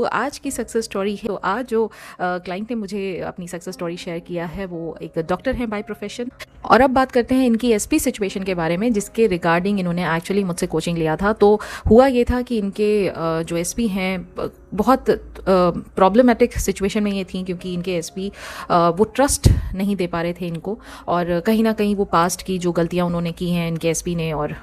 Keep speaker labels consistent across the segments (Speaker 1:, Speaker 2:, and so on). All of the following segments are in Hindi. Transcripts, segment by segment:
Speaker 1: तो आज की सक्सेस स्टोरी है। तो आज जो क्लाइंट ने मुझे अपनी सक्सेस स्टोरी शेयर किया है वो एक डॉक्टर हैं बाय प्रोफेशन। और अब बात करते हैं इनकी एसपी सिचुएशन के बारे में, जिसके रिगार्डिंग इन्होंने एक्चुअली मुझसे कोचिंग लिया था। तो हुआ ये था कि इनके जो एसपी हैं बहुत प्रॉब्लमेटिक सिचुएशन में ये थी, क्योंकि इनके एसपी वो ट्रस्ट नहीं दे पा रहे थे इनको, और कहीं ना कहीं वो पास्ट की जो गलतियां उन्होंने की हैं इनके एसपी ने, और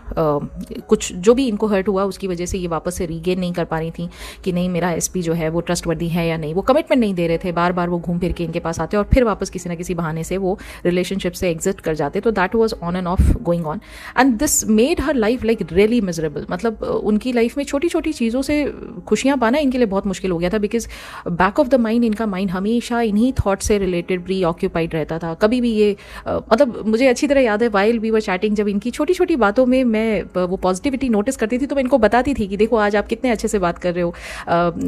Speaker 1: कुछ जो भी इनको हर्ट हुआ उसकी वजह से ये वापस से रीगेन नहीं कर पा रही थी कि नहीं मेरा एसपी जो है वो ट्रस्टवर्दी है या नहीं। वो कमिटमेंट नहीं दे रहे थे, बार बार वो घूम फिर के इनके पास आते और फिर वापस किसी ना किसी बहाने से वो रिलेशनशिप से एग्जिट कर जाते। तो that was on end of going on, and this made her life like really miserable. मतलब उनकी लाइफ में छोटी छोटी चीज़ों से खुशियां पाना इनके लिए बहुत मुश्किल हो गया था, because back of the mind इनका माइंड हमेशा इन्हीं थॉट से रिलेटेड प्री ऑक्यूपाइड रहता था। कभी भी ये मतलब मुझे अच्छी तरह याद है, वाइल वी वर चैटिंग, जब इनकी छोटी छोटी बातों में मैं वो पॉजिटिविटी नोटिस करती थी तो मैं इनको बताती थी कि देखो आज आप कितने अच्छे से बात कर रहे हो,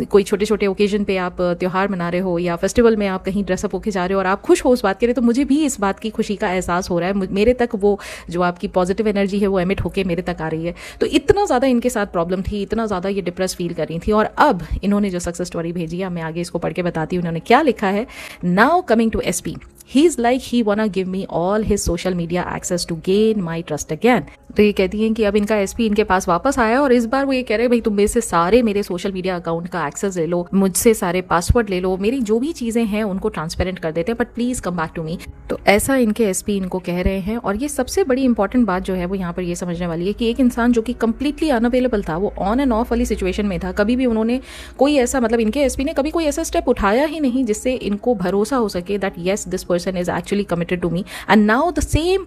Speaker 1: कोई छोटे छोटे ओकेजन पे आप त्यौहार मना रहे हो या फेस्टिवल में आप कहीं ड्रेसअप होके जा रहे हो और आप खुश हो उस बात के लिए, तो मुझे भी इस बात की खुशी का एहसास हो रहा है, मेरे तक वो जो आपकी पॉजिटिव एनर्जी है वो एमिट होके मेरे तक आ रही है। तो इतना ज़्यादा इनके साथ प्रॉब्लम थी, इतना ज़्यादा ये डिप्रेस फील कर रही थी। और अब इन्होंने जो सक्सेस स्टोरी भेजी है, मैं आगे इसको पढ़ के बताती हूँ इन्होंने क्या लिखा है। Now coming to SP, he is like he wanna give me all his social media access to gain my trust again। तो ये कहती हैं कि अब इनका एसपी इनके पास वापस आया और इस बार वो ये कह रहे हैं भाई तुम मेरे से सारे मेरे सोशल मीडिया अकाउंट का एक्सेस ले लो, मुझसे सारे पासवर्ड ले लो, मेरी जो भी चीज़ें हैं उनको ट्रांसपेरेंट कर देते हैं, but please come back to me. तो ऐसा इनके एसपी इनको कह रहे हैं। और ये सबसे बड़ी इंपॉर्टेंट बात जो है वो यहाँ पर ये समझने वाली है कि एक इंसान जो कि कंप्लीटली अनअवेलेबल था, वो ऑन एंड ऑफ वाली सिचुएशन में था, कभी भी उन्होंने कोई ऐसा मतलब इनके एसपी ने कभी कोई ऐसा स्टेप उठाया ही नहीं जिससे इनको भरोसा हो सके that yes this person is actually committed to me. And now the same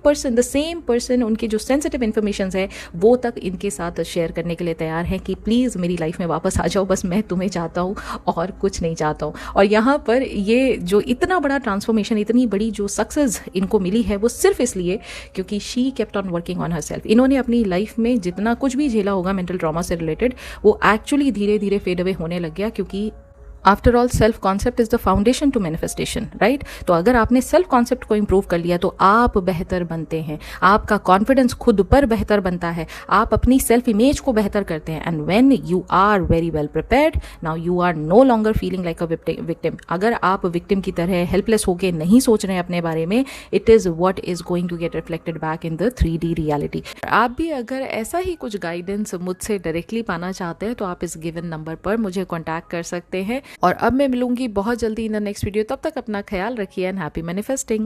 Speaker 1: person उनके जो सेंसिटिव इन्फॉर्मेशन है वो तक इनके साथ शेयर करने के लिए तैयार है कि प्लीज़ मेरी लाइफ में वापस आ जाओ, बस मैं तुम्हें चाहता हूँ और कुछ नहीं चाहता हूँ। और यहाँ पर ये जो इतना बड़ा ट्रांसफॉर्मेशन, इतनी बड़ी जो सक्सेस इनको मिली है वो सिर्फ इसलिए क्योंकि she kept on working on herself. इन्होंने अपनी लाइफ में जितना कुछ भी झेला होगा मेंटल ट्रॉमा से रिलेटेड, वो एक्चुअली धीरे धीरे फेड अवे होने लग गया, क्योंकि after all self concept is the foundation to manifestation, right. तो अगर आपने सेल्फ कॉन्सेप्ट को इंप्रूव कर लिया तो आप बेहतर बनते हैं, आपका कॉन्फिडेंस खुद पर बेहतर बनता है, आप अपनी सेल्फ इमेज को बेहतर करते हैं। And when you are very well prepared, now you are no longer feeling like a victim. अगर आप विक्टिम की तरह हेल्पलेस होकर नहीं सोच रहे हैं अपने बारे में, it is what is going to get reflected back in the 3D reality. आप भी अगर ऐसा ही कुछ गाइडेंस मुझसे डायरेक्टली पाना चाहते हैं तो आप इस गिवन नंबर पर मुझे कॉन्टैक्ट कर सकते हैं। और अब मैं मिलूंगी बहुत जल्दी इन द नेक्स्ट वीडियो। तब तक अपना ख्याल रखिए एंड हैप्पी मैनिफेस्टिंग।